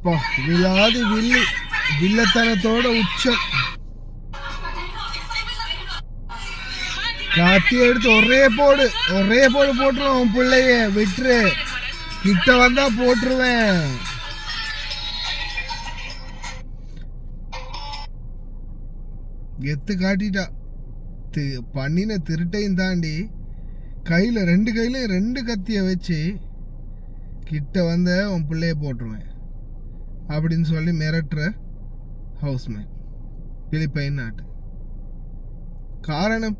விழாது வில்லத்தனத்தோட உச்சம். காத்தி எடுத்து ஒரே போடு போட்டுருவோம். பிள்ளைய விட்டுரு, கிட்ட வந்தா போட்டுருவேன். கெத்து காட்டிட்டா. பண்ணின திருட்டையும் தாண்டி ரெண்டு கையிலையும் 2 கத்தியை வச்சு கிட்ட வந்த உன் பிள்ளைய போட்டுருவேன் அப்படின்னு சொல்லி மிரட்டுற ஹவுஸ்மேன் பிலிப்பைன் நாட்டு. காரணம்,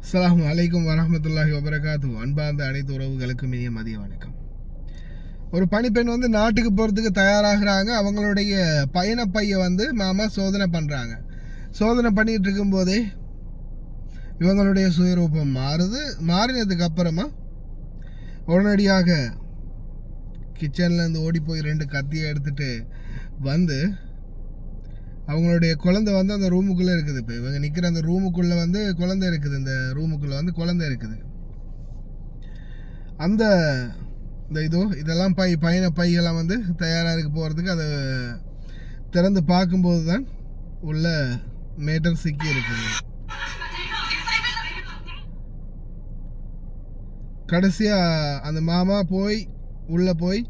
அஸ்ஸலாமு அலைக்கும் வரஹ்மத்துல்லாஹி வபரகாத்துஹு. அன்பார்ந்த அனைத்து உறவுகளுக்கும் இனிய மதிய வணக்கம். ஒரு பணிப்பெண் நாட்டுக்கு போகிறதுக்கு தயாராகிறாங்க. அவங்களுடைய பயணப்பையை மாமா சோதனை பண்ணுறாங்க. சோதனை பண்ணிகிட்டு இருக்கும்போதே இவங்களுடைய சுயரூபம் மாறினதுக்கு அப்புறமா உடனடியாக கிச்சன்லேருந்து ஓடி போய் 2 கத்தியை எடுத்துகிட்டு வந்து அவங்களுடைய குழந்தை அந்த ரூமுக்குள்ளே இருக்குது. இப்போ இவங்க நிற்கிற அந்த ரூமுக்குள்ளே குழந்தை இருக்குது. இந்த ரூமுக்குள்ளே குழந்தை இருக்குது. அந்த இதெல்லாம் பயண பையெல்லாம் தயாராக இருக்க போகிறதுக்கு அதை திறந்து பார்க்கும்போது தான் உள்ள மேட்டர் சிக்கி இருக்குது. கடைசியாக அந்த மாமா உள்ளே போய்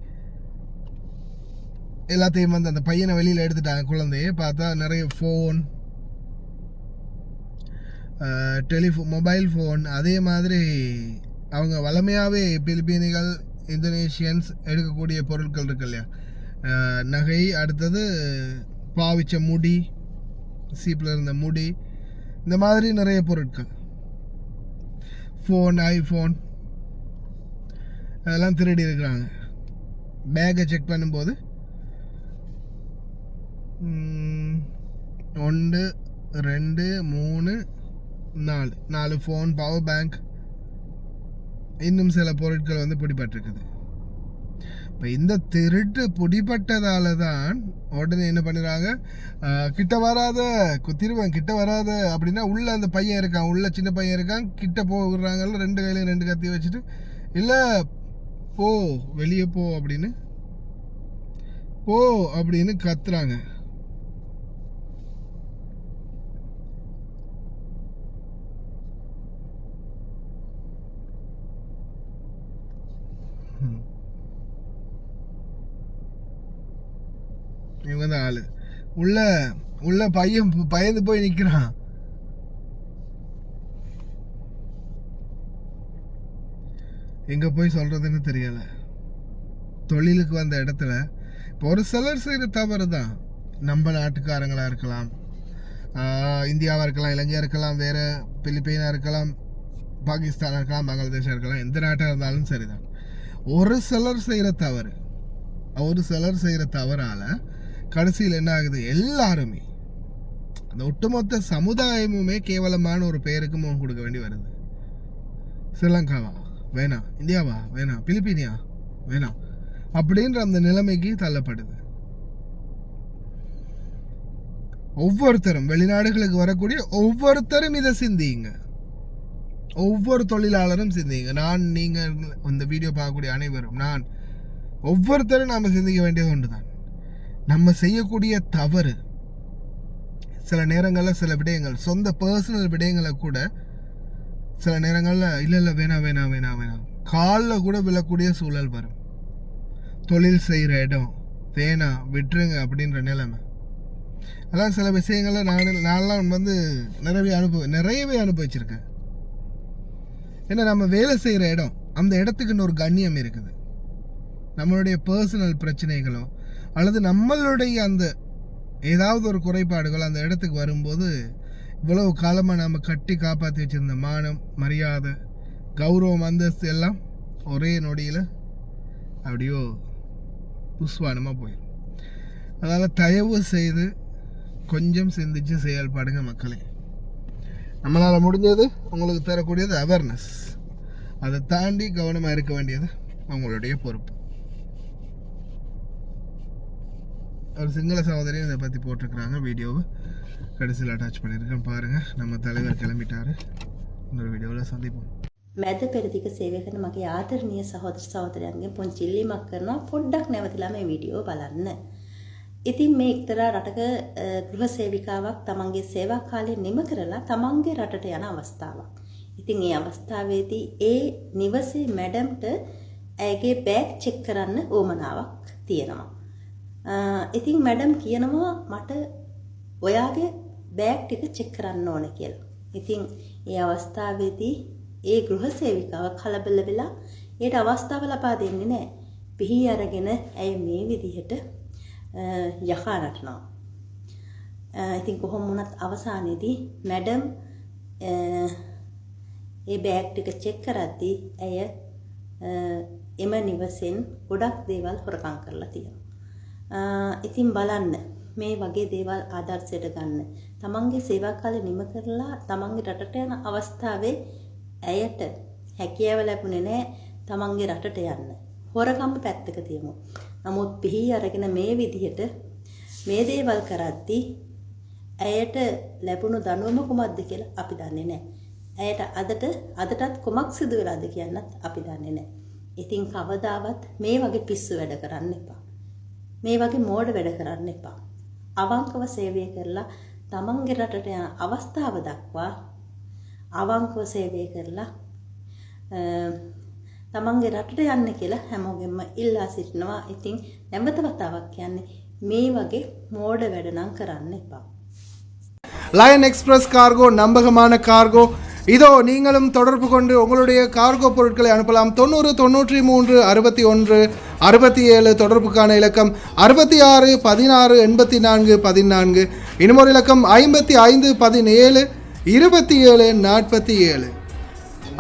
எல்லாத்தையும் அந்த பையனை வெளியில் எடுத்துட்டாங்க. குழந்தைய பார்த்தா நிறைய ஃபோன், மொபைல் ஃபோன், அதே மாதிரி அவங்க வளமையாகவே பிலிப்பீனிகள் இந்தோனேஷியன்ஸ் எடுக்கக்கூடிய பொருட்கள் இருக்கு இல்லையா, நகை, அடுத்தது பாவிச்ச முடி, சீப்பில் இருந்த முடி, இந்த மாதிரி நிறைய பொருட்கள், ஃபோன், ஐஃபோன் அதெல்லாம் திருடி இருக்கிறாங்க. பேக்கை செக் பண்ணும்போது 1 2 3 4 ஃபோன், பவர் பேங்க், இன்னும் சில பொருட்கள் பிடிபட்டிருக்குது. இப்போ இந்த திருட்டு பிடிபட்டதால தான் உடனே என்ன பண்ணுறாங்க, கிட்ட வராத, குத்திருவேன், கிட்ட வராத அப்படின்னா உள்ள அந்த பையன் இருக்கான், உள்ள சின்ன பையன் இருக்கான், கிட்ட போகிறாங்கல்ல, 2 கையிலையும் 2 கத்தி வச்சுட்டு, இல்லை போ, வெளியே போ அப்படின்னு கத்துறாங்க. இவங்க தான் ஆளு. உள்ள பையன் பயந்து போய் நிற்கிறான். எங்கே போய் சொல்கிறதுன்னு தெரியல. தொழிலுக்கு வந்த இடத்துல இப்போ ஒரு சிலர் செய்கிற தவறு தான். நம்ம நாட்டுக்காரங்களாக இருக்கலாம், இந்தியாவாக இருக்கலாம், இலங்கையாக இருக்கலாம், வேறு பிலிப்பைனாக இருக்கலாம், பாகிஸ்தானாக இருக்கலாம், பங்களாதேஷாக இருக்கலாம், எந்த நாட்டாக இருந்தாலும் சரிதான். ஒரு சிலர் செய்கிற தவறால் கடைசியில் என்ன ஆகுது, எல்லாருமே அந்த ஒட்டுமொத்த சமுதாயமுமே கேவலமான ஒரு பெயருக்கு முகம் கொடுக்க வேண்டி வருது. ஸ்ரீலங்காவா வேணாம், இந்தியாவா வேணாம், பிலிப்பீனியா வேணாம் அப்படின்ற அந்த நிலைமைக்கு தள்ளப்படுது. ஒவ்வொருத்தரும், வெளிநாடுகளுக்கு வரக்கூடிய ஒவ்வொருத்தரும் இதை சிந்திங்க. ஒவ்வொரு தொழிலாளரும் சிந்திங்க. நீங்கள் இந்த வீடியோ பார்க்கக்கூடிய அனைவரும், ஒவ்வொருத்தரும் நாம் சிந்திக்க வேண்டியது ஒன்று தான். நம்ம செய்யக்கூடிய தவறு சில நேரங்களில் சில விடயங்கள், சொந்த பர்சனல் விடயங்களை கூட சில நேரங்களில் இல்லை வேணாம் காலில் கூட விழக்கூடிய சூழல் வரும். தொழில் செய்கிற இடம் வேணாம், விட்டுருங்க அப்படின்ற நிலைமை. அதான் சில விஷயங்களை நான்லாம் நிறையவே அனுபவிச்சிருக்கேன். ஏன்னா நம்ம வேலை செய்கிற இடம், அந்த இடத்துக்குன்னு ஒரு கண்ணியம் இருக்குது. நம்மளுடைய பர்சனல் பிரச்சனைகளோ அல்லது நம்மளுடைய அந்த ஏதாவது ஒரு குறைபாடுகள் அந்த இடத்துக்கு வரும்போது, இவ்வளவு காலமாக நம்ம கட்டி காப்பாற்றி வச்சுருந்த மானம், மரியாதை, கௌரவம், அந்தஸ்து எல்லாம் ஒரே நொடியில் அப்படியோ புஸ்வானமாக போயிடும். அதனால் தயவு செய்து கொஞ்சம் சிந்திச்சு செயல்பாடுங்க மக்களே. நம்மளால் முடிஞ்சது உங்களுக்கு தரக்கூடியது அவேர்னஸ். அதை தாண்டி கவனமாக இருக்க வேண்டியது அவங்களுடைய பொறுப்பு. ஒரு சிங்கள சகோதரியும் இதை பற்றி போட்டிருக்கிறாங்க. வீடியோவை கடைசியில் அட்டாச் பண்ணியிருக்கேன் பாருங்கள். நம்ம தலைவர் கிளம்பிட்டார். இன்னொரு வீடியோவில் சந்திப்போம். මැද පෙරදිග සේවය කරන මගේ ආදරණීය සහෝදර සහෝදරයන්ගෙන් පුංචි ඉල්ලීමක් කරනවා පොඩ්ඩක් නැවතිලා මේ වීඩියෝ බලන්න. ඉතින් මේ එක්තරා රටක ගෘහ සේවිකාවක් තමන්ගේ සේවා කාලය නිම කරලා තමන්ගේ රටට යන අවස්ථාවක්. ඉතින් මේ අවස්ථාවේදී ඒ නිවසේ මැඩම්ට ඇයගේ බෑග් චෙක් කරන්න උවමනාවක් තියෙනවා. ඉතින් මැඩම් කියනවා මට ඔයාගේ බෑග් ටික චෙක් කරන්න ඕන කියලා. ඉතින් ඒ අවස්ථාවේදී ඒ ගෘහ සේවිකාව කලබල වෙලා ඒට අවස්ථාව ලබා දෙන්නේ නැහැ. පිහි අරගෙන ඇය මේ විදිහට යහා නටනවා. ඉතින් කොහොම වුණත් අවසානයේදී මැඩම් ඒ බෑග් ටික චෙක් කරද්දී ඇය එම නිවසෙන් ගොඩක් දේවල් හොරකම් කරලා තියෙනවා. ඉතින් බලන්න මේ වගේ දේවල් ආදර්ශයට ගන්න. තමන්ගේ සේවා කාලය නිම කරලා තමන්ගේ රටට යන අවස්ථාවේ ඇයට හැකියාව ලැබුණේ නැහැ තමන්ගේ රටට යන්න. හොරකම් පැත්තක තියමු. නමුත් පිහි අරගෙන මේ විදිහට මේ දේවල් කරද්දී ඇයට ලැබුණු දඬුවම කුමක්ද කියලා අපි දන්නේ නැහැ. ඇයට අදටත් කුමක් සිදු වෙලාද කියන්නත් අපි දන්නේ නැහැ. ඉතින් කවදාවත් මේ වගේ පිස්සු වැඩ කරන්න එපා. මේ වගේ මෝඩ වැඩ කරන්න එපා. අවංකව සේවය කරලා තමන්ගේ රටට යන අවස්ථාව දක්වා අවංකව සේවය කරලා තමන්ගේ රටට යන්න කියලා හැමෝගෙම ඉල්ලා සිටිනවා. ඉතින් නැවත වතාවක් කියන්නේ මේ වගේ මෝඩ වැඩ නම් කරන්න එපා. லயன் எக்ஸ்பிரஸ் கார்கோ நம்பகமான கார்கோ. இதோ நீங்களும் தொடர்பு கொண்டு உங்களுடைய கார்கோ பொருட்களை அனுப்பலாம். 90 93 61 67 தொடர்புக்கான இலக்கம் 66 16 84 14. இன்னும் ஒரு இலக்கம் 55 17 27 47.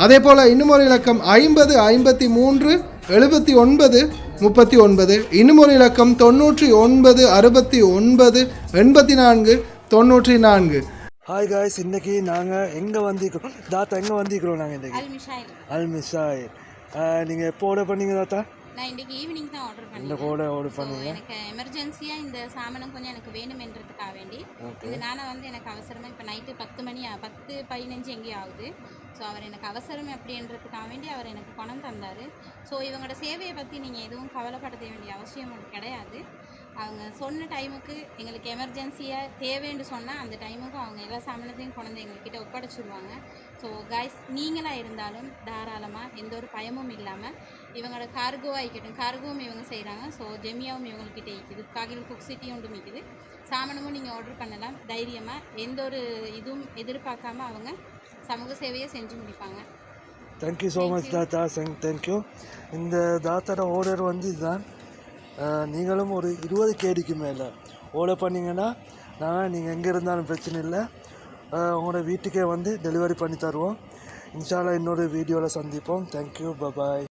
அதே போல் இன்னும் ஒரு இலக்கம் 50 53 79 39. இன்னும் ஒரு இலக்கம் 99 69 84 94. ஹாய் காய்ஸ், இன்றைக்கி நாங்கள் எங்கே வந்திருக்கிறோம் தாத்தா? எங்கே வந்திருக்கிறோம் நாங்கள் இன்றைக்கி? அல்மிஷாயில். நீங்கள் எப்போ ஆர்டர் பண்ணீங்க தாத்தா? நான் இன்றைக்கி ஈவினிங் தான் ஆர்டர் பண்ணேன். இந்த கோடை ஆர்டர் பண்ணுங்க. எனக்கு எமர்ஜென்சியாக இந்த சாமானம் கொஞ்சம் எனக்கு வேணுமென்றதுக்காக வேண்டி இதனால் எனக்கு அவசரமாக இப்போ நைட்டு 10:15 எங்கேயும் ஆகுது. ஸோ அவர் எனக்கு அவசரம் அப்படின்றதுக்காக வேண்டி அவர் எனக்கு பணம் தந்தார். ஸோ இவங்களோட சேவையை பற்றி நீங்கள் எதுவும் கவலைப்பட வேண்டிய அவசியம் கிடையாது. அவங்க சொன்ன டைமுக்கு எங்களுக்கு எமர்ஜென்சியாக தேவைன்னு சொன்னால் அந்த டைமுக்கு அவங்க எல்லா சாமானத்தையும் கொண்டு வந்து எங்கள்கிட்ட ஒப்படைச்சிடுவாங்க. ஸோ கைஸ், நீங்களாக இருந்தாலும் தாராளமாக எந்த ஒரு பயமும் இல்லாமல் இவங்களோட கார்கோவாக இருக்கட்டும், கார்கோவும் இவங்க செய்கிறாங்க. ஸோ ஜெமியாவும் இவங்கள்கிட்ட இருக்குது, காகில் குக் சிட்டி ஒன்றும் இருக்குது. சாமானமும் நீங்கள் ஆர்டர் பண்ணலாம் தைரியமாக. எந்த ஒரு இதுவும் எதிர்பார்க்காம அவங்க சமூக சேவையை செஞ்சு முடிப்பாங்க. தேங்க்யூ ஸோ மச் தாத்தா. தேங்க்யூ. இந்த தாத்தாவோட ஆர்டர் வந்து இதுதான். நீங்களும் ஒரு 20 கேடிக்கு மேலே ஆர்டர் பண்ணிங்கன்னா நீங்கள் எங்கே இருந்தாலும் பிரச்சனை இல்லை, உங்களோட வீட்டுக்கே வந்து டெலிவரி பண்ணி தருவோம். இன்ஷா அல்லாஹ் இன்னொரு வீடியோவில் சந்திப்போம். தேங்க்யூ, பாய்.